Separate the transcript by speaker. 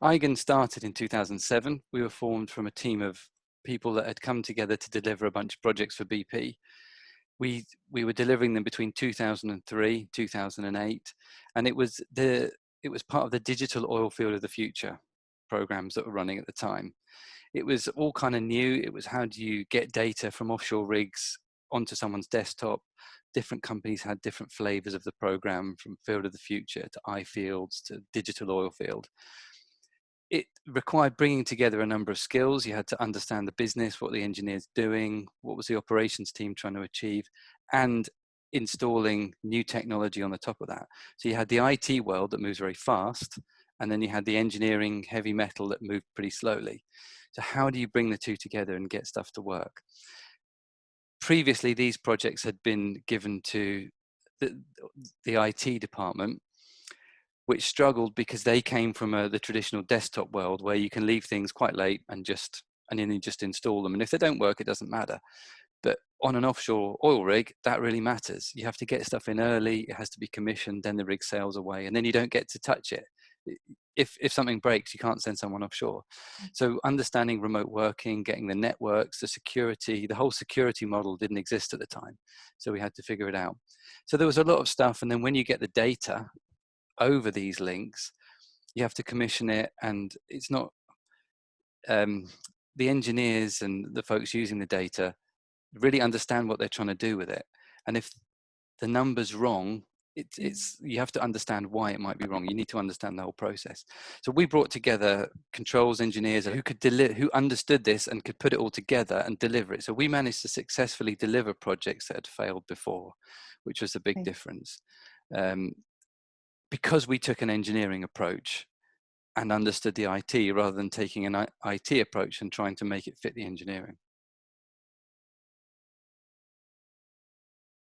Speaker 1: Eigen started in 2007. We were formed from a team of people that had come together to deliver a bunch of projects for BP. We were delivering them between 2003, 2008, and it was part of the digital oil field of the future programs that were running at the time. It was all kind of new. It was, how do you get data from offshore rigs onto someone's desktop? Different companies had different flavors of the program, from field of the future to iFields to digital oil field. It required bringing together a number of skills. You had to understand the business, what the engineer's doing, what was the operations team trying to achieve, and installing new technology on the top of that. So you had the IT world that moves very fast, and then you had the engineering heavy metal that moved pretty slowly. So how do you bring the two together and get stuff to work? Previously, these projects had been given to the IT department, which struggled because they came from the traditional desktop world where you can leave things quite late and then you just install them. And if they don't work, it doesn't matter. But on an offshore oil rig, that really matters. You have to get stuff in early, it has to be commissioned, then the rig sails away, and then you don't get to touch it. If something breaks, you can't send someone offshore. So understanding remote working, getting the networks, the security, the whole security model didn't exist at the time. So we had to figure it out. So there was a lot of stuff. And then when you get the data over these links, you have to commission it, and it's not the engineers and the folks using the data really understand what they're trying to do with it. And if the number's wrong, it's you have to understand why it might be wrong. You need to understand the whole process. So we brought together controls engineers who could who understood this and could put it all together and deliver it. So we managed to successfully deliver projects that had failed before, which was a big difference. Because we took an engineering approach and understood the IT rather than taking an IT approach and trying to make it fit the engineering.